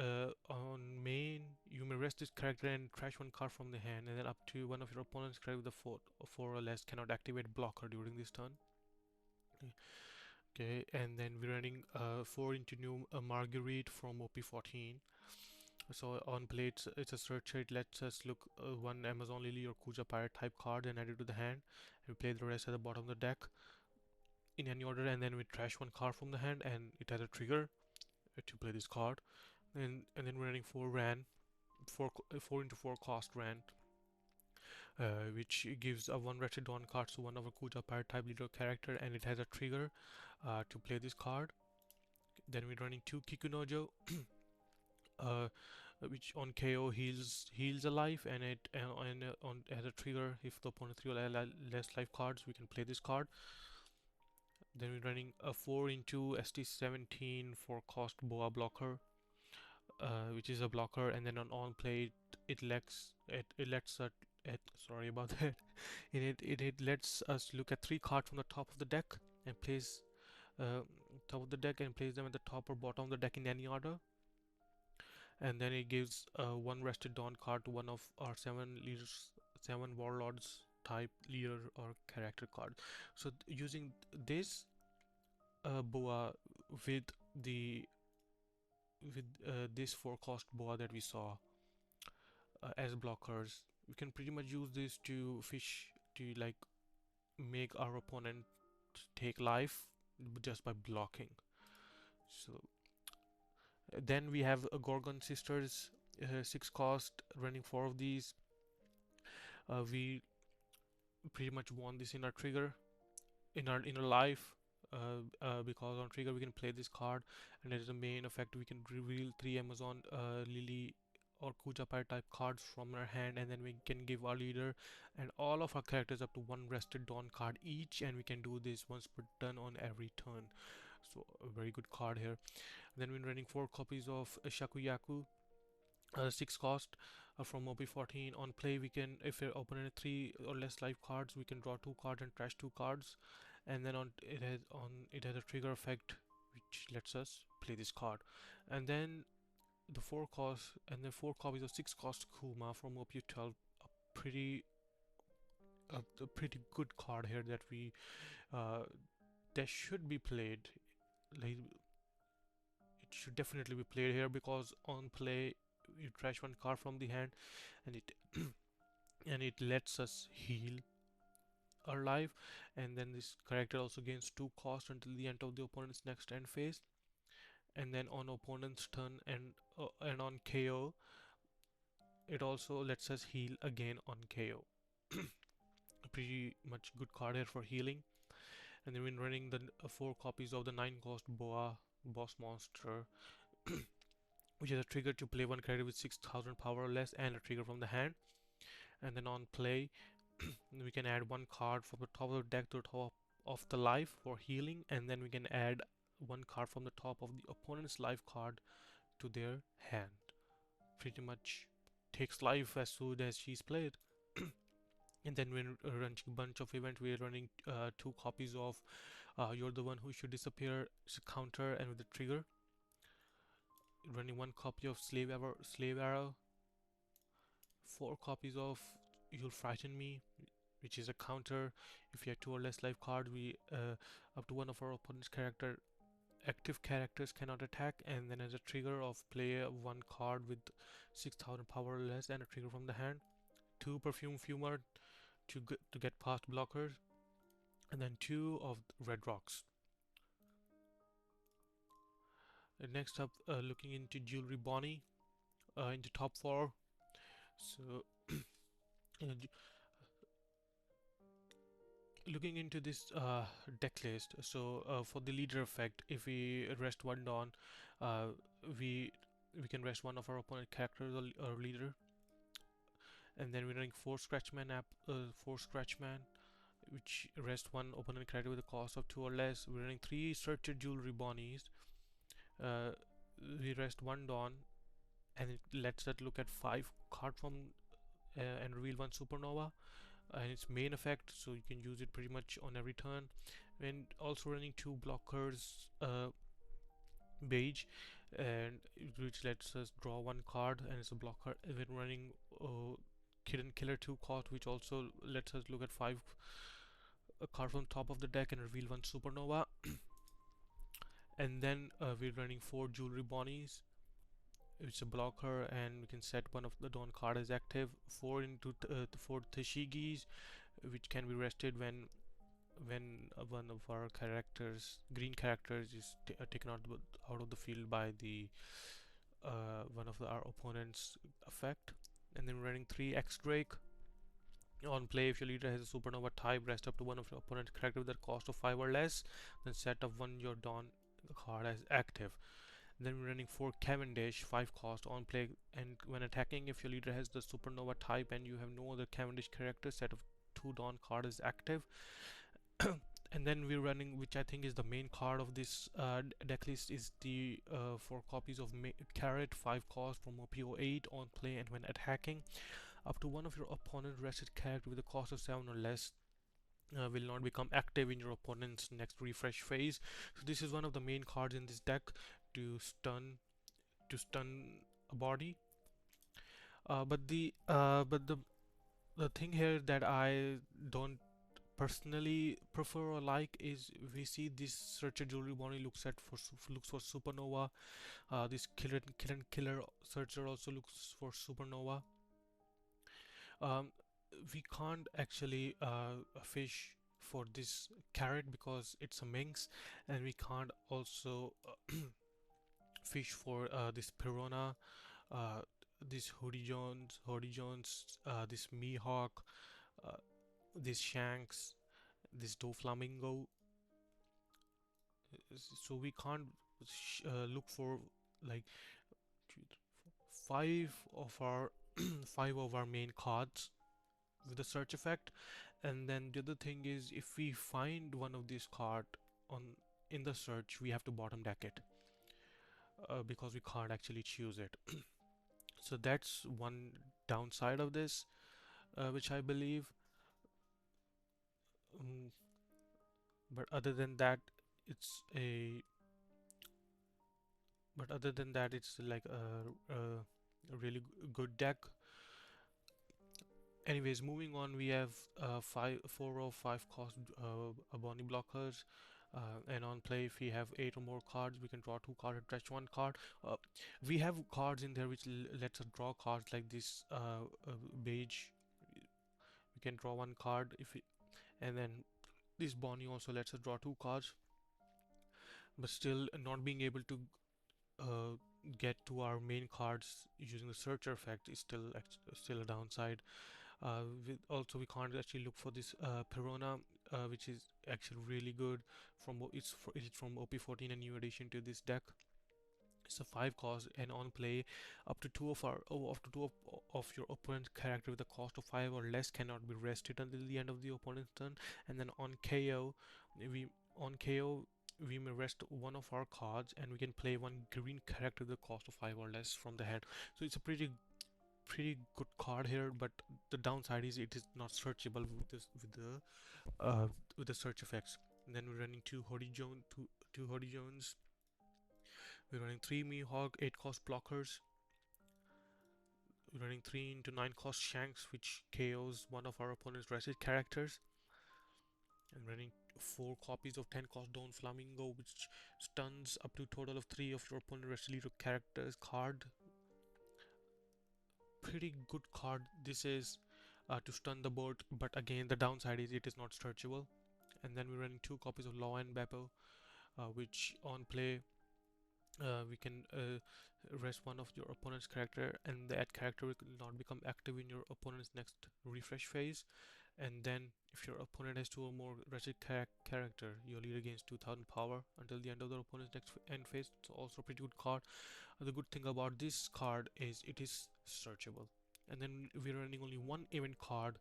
on main. You may rest this character and trash 1 card from the hand, and then up to one of your opponent's character with a four or less cannot activate blocker during this turn. Okay, and then we're running 4 into new Marguerite from OP14. So on play, it's a searcher. It lets us look one Amazon Lily or Kuja Pirate type card and add it to the hand, and we play the rest at the bottom of the deck in any order, and then we trash 1 card from the hand, and it has a trigger to play this card. And then we're running 4 into 4 cost Ran, which gives a 1 rested Dawn card to one of a Kuja Pirate type leader character, and it has a trigger to play this card. Then we're running 2 Kikunojo, which on KO heals a life, and it on has a trigger. If the opponent 3 or less life cards, we can play this card. Then we're running a 4 into ST17 4 cost Boa blocker, which is a blocker, and then on play it lets sorry about that. It lets us look at 3 cards from the top of the deck and place top of the deck and place them at the top or bottom of the deck in any order. And then it gives 1 rested Dawn card to one of our 7 warlords type leader or character card. So using this boa with the this 4 cost boa that we saw as blockers, we can pretty much use this to fish to like make our opponent take life just by blocking. So then we have a Gorgon Sisters 6 cost running 4 of these. We pretty much want this in our trigger, in our life, because on trigger we can play this card, and as a main effect we can reveal 3 Amazon Lily or Kuja Pirate type cards from our hand, and then we can give our leader and all of our characters up to 1 rested Dawn card each, and we can do this once per turn on every turn. So a very good card here. Then we're running 4 copies of Shakuyaku, 6 cost from OP14. On play, we can, if your opponent has 3 or less life cards, we can draw 2 cards and trash 2 cards. And then it has a trigger effect which lets us play this card. And then the 4 copies of 6 cost Kuma from OP12, a pretty good card here that we that should be played. Like, it should definitely be played here, because on play you trash 1 card from the hand, and it and it lets us heal our life. And then this character also gains 2 cost until the end of the opponent's next end phase. And then on opponent's turn and on KO, it also lets us heal again on KO. Pretty much good card here for healing. And then we're running the 4 copies of the 9 cost Boa boss monster, which is a trigger to play 1 character with 6000 power or less, and a trigger from the hand. And then on play, we can add 1 card from the top of the deck to the top of the life for healing, and then we can add 1 card from the top of the opponent's life card to their hand. Pretty much takes life as soon as she's played. And then we're running a bunch of events. We're running 2 copies of You're the One Who Should Disappear. It's a counter and with the trigger. Running 1 copy of Slave Arrow. 4 copies of You'll Frighten Me, which is a counter. If you have 2 or less life cards, we up to one of our opponent's active characters cannot attack, and then as a trigger of play 1 card with 6000 power or less and a trigger from the hand. 2 Perfume Fumer to get past blockers, and then 2 of Red Rocks. Next up, looking into Jewelry Bonnie into top 4. So looking into this deck list, so for the leader effect, if we rest 1 Dawn, we can rest one of our opponent characters or leader, And then we're running 4 Scratchman, which rest one opponent character with a cost of 2 or less. We're running 3 Searcher Jewelry Bonnies. Uh, we rest 1 Dawn, and it lets us look at 5 card from and reveal 1 Supernova. And its main effect, so you can use it pretty much on every turn. And also running 2 blockers, beige, and which lets us draw 1 card, and it's a blocker. And we're running Hidden Killer 2 cost, which also lets us look at 5 cards from top of the deck and reveal 1 Supernova. And then we're running 4 Jewelry Bonnies, which is a blocker, and we can set one of the Dawn card as active. 4 Tashigis, which can be rested when one of our green characters, is taken out of the field by the one of our opponent's effect. And then we're running 3 X Drake. On play, if your leader has a Supernova type, rest up to one of your opponent's character with a cost of 5 or less, then set up one your Dawn card as active. Then we're running 4 Cavendish, 5 cost on play, and when attacking, if your leader has the Supernova type and you have no other Cavendish character, set of 2 Dawn card is active. And then we're running, which I think is the main card of this deck list, is the 4 copies of Carrot, 5 cost from OP08 on play, and when attacking, up to one of your opponent's rested character with a cost of 7 or less will not become active in your opponent's next refresh phase. So this is one of the main cards in this deck to stun a body. But the thing here that I don't personally prefer or like is, we see this Searcher Jewelry Bonnie looks for Supernova. This Killer Searcher also looks for Supernova. Um, we can't actually fish for this Carrot because it's a minx, and we can't also fish for this Piranha, uh, this Hoodie Jones, this Mihawk, uh, this Shanks, this Doflamingo. So we can't look for like 5 of our 5 of our main cards with the search effect. And then the other thing is, if we find one of these card on in the search, we have to bottom deck it because we can't actually choose it. So that's one downside of this, which I believe. um, but other than that it's a it's like a really good deck. Anyways, moving on, we have 4 or 5 cost Bonnie blockers, and on play, if we have 8 or more cards, we can draw 2 cards and touch 1 card. We have cards in there which lets us draw cards like this beige. We can draw 1 card and then this Bonnie also lets us draw 2 cards, but still not being able to uh, get to our main cards using the searcher effect is still a downside. Also, we can't actually look for this Piranha, which is actually really good. It's from OP14, a new addition to this deck. It's a 5 cost, and on play, up to two of your opponent's character with a cost of 5 or less cannot be rested until the end of the opponent's turn. And then we on KO we may rest one of our cards, and we can play 1 green character with a cost of 5 or less from the hand. So it's a pretty good card here, but the downside is it is not searchable with the search effects. And then we're running 2 Hoodie Jones. We're running 3 Mihawk 8 cost blockers. We're running 3 into 9 cost Shanks, which KOs one of our opponent's rested characters. And running 4 copies of 10 cost Dawn Flamingo, which stuns up to a total of 3 of your opponent's rested leader characters card. Pretty good card this is to stun the board, but again the downside is it is not searchable. And then we're running 2 copies of Law and Beppo, which on play we can rest one of your opponent's character, and that character will not become active in your opponent's next refresh phase. And then if your opponent has 2 or more rested character, your leader gains 2000 power until the end of the opponent's next end phase. It's also a pretty good card. The good thing about this card is it is searchable, and then we're running only one event card,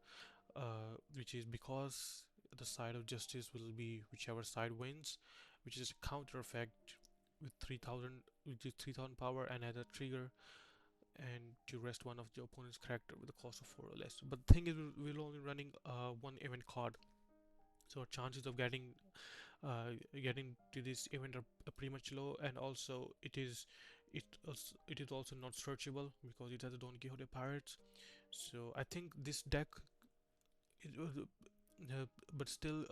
which is because the side of justice will be whichever side wins, which is a counter effect with 3000, which is 3000 power and has a trigger, and to rest one of the opponent's character with a cost of 4 or less. But the thing is, we're only running one event card, so our chances of getting to this event are pretty much low, and also it is also not searchable because it has a Don Quixote Pirates. So I think this deck, it, but still,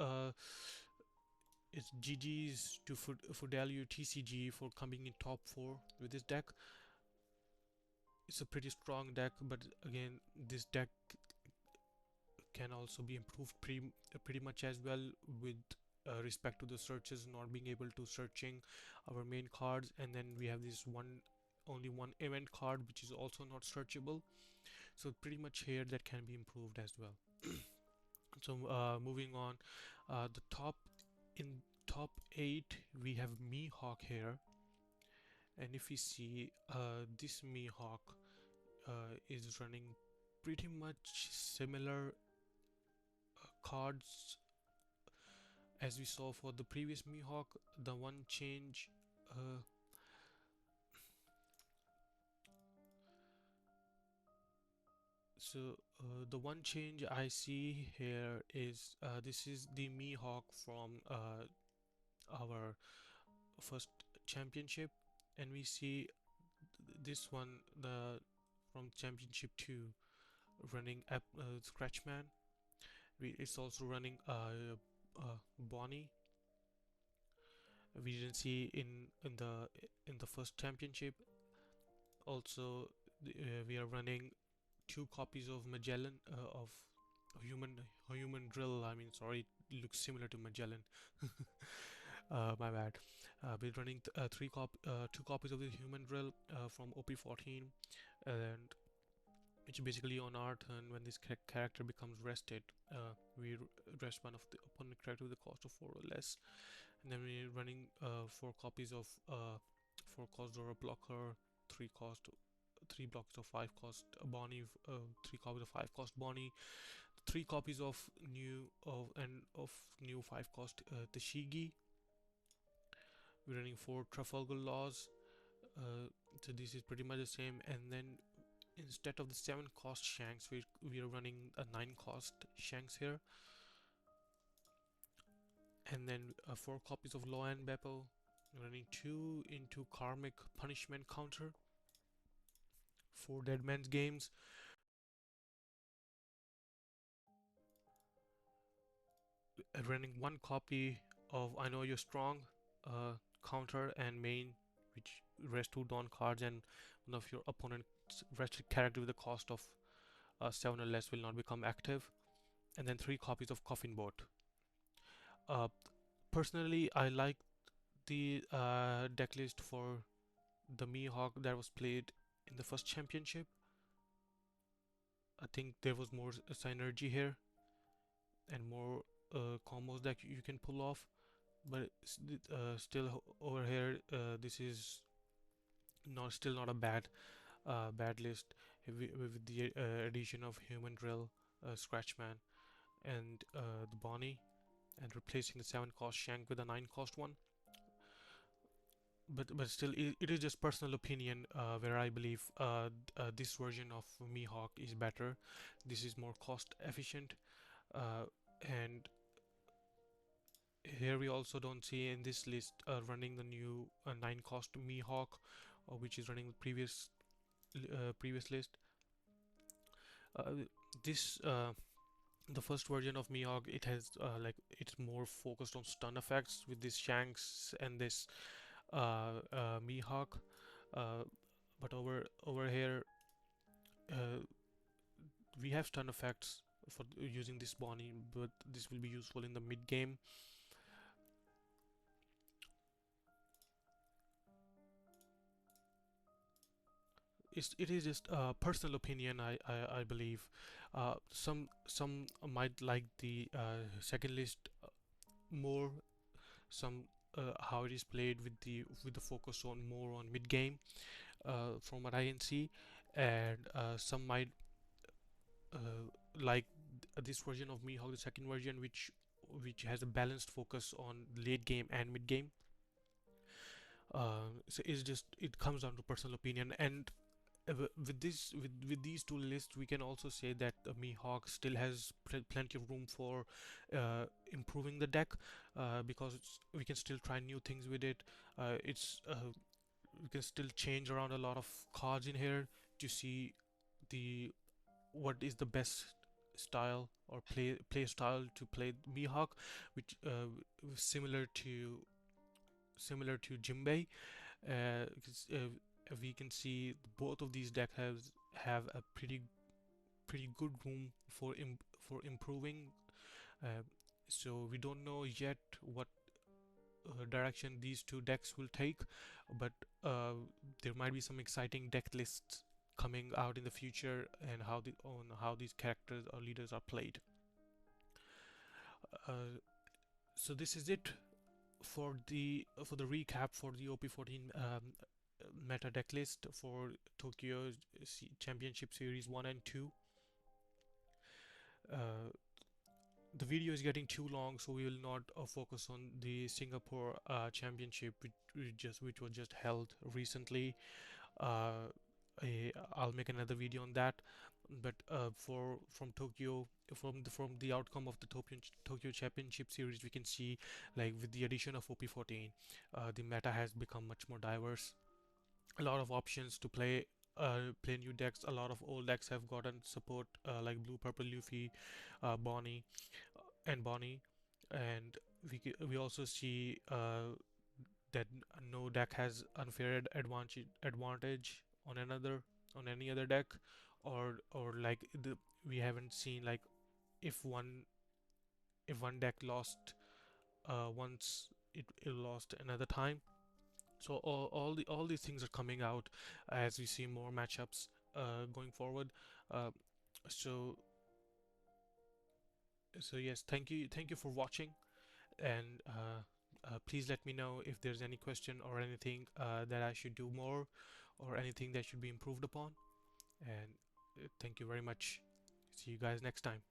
it's GG's to Fidelio TCG for coming in top 4 with this deck. It's a pretty strong deck, but again, this deck can also be improved pretty much as well, with respect to the searches, not being able to searching our main cards, and then we have this only one event card which is also not searchable. So pretty much here that can be improved as well. So moving on, the in top 8 we have Mihawk here, and if we see, this Mihawk is running pretty much similar cards as we saw for the previous Mihawk. The one change, the one change I see here is, this is the Mihawk from our first championship, and we see this one, the from championship 2, running Scratchman. It's also running Bonnie. We didn't see in the first championship. Also, we are running 2 copies of Magellan, of human drill. I mean, sorry, it looks similar to Magellan. My bad. We're running 2 copies of the human drill from OP14, and which basically on our turn, when this character becomes rested, we rest one of the opponent character with a cost of 4 or less, and then we're running 4 copies of 4 cost Dora blocker, 3 blocks of 5 cost Bonnie, 3 copies of 5 cost Bonnie, 3 copies of new 5 cost Tashigi. We're running 4 Trafalgar Laws, so this is pretty much the same, and then instead of the 7 cost Shanks, we are running a 9 cost Shanks here, and then 4 copies of Law and Beppo, running 2 into Karmic Punishment counter, 4 Dead Man's Games, running 1 copy of I Know You're Strong counter and main, which rest 2 Dawn cards, and one of your opponent's rested character with a cost of 7 or less will not become active, and then 3 copies of Coffin Boat. Personally, I like the deck list for the Mihawk that was played in the first championship. I think there was more synergy here and more combos that you can pull off, but still over here, this is still not a bad list with the addition of Human Drill, Scratchman, and the Bonnie, and replacing the 7 cost Shank with a 9 cost one. But still, it is just personal opinion, where I believe this version of Mihawk is better. This is more cost efficient, and here we also don't see in this list running the new 9 cost Mihawk, which is running the previous list. This The first version of Mihawk, it has it's more focused on stun effects with this Shanks and this Mihawk, but over here, uh, we have stun effects for using this Bonnie, but this will be useful in the mid game. It is just personal opinion. I believe some might like the second list more. Some how it is played with the focus on more on mid game, from what I can see, and some might like this version of Mihawk, the second version, which has a balanced focus on late game and mid game. So it's just, it comes down to personal opinion. And with with these two lists, we can also say that Mihawk still has plenty of room for improving the deck, because we can still try new things with it. It's We can still change around a lot of cards in here to see the what is the best style or play style to play Mihawk, which similar to Jinbe. 'Cause, we can see both of these decks have a pretty good room for improving. Uh, so we don't know yet what direction these two decks will take, but there might be some exciting deck lists coming out in the future, and how these characters or leaders are played. Uh, so this is it for the recap for the OP14 meta deck list for Tokyo Championship Series 1 and 2. Uh, the video is getting too long, so we will not focus on the Singapore Championship, which was just held recently. Uh, I'll make another video on that. But from Tokyo, from the outcome of the Tokyo Championship Series, we can see, like, with the addition of OP14, the meta has become much more diverse. A lot of options to play new decks. A lot of old decks have gotten support, like blue purple Luffy, Bonnie, and Bonnie. And we also see that no deck has unfair advantage on any other deck, or like we haven't seen, like, if one deck lost once, it lost another time. So all these things are coming out as we see more matchups going forward. Uh, so yes, thank you for watching, and please let me know if there's any question or anything that I should do more, or anything that should be improved upon. And thank you very much. See you guys next time.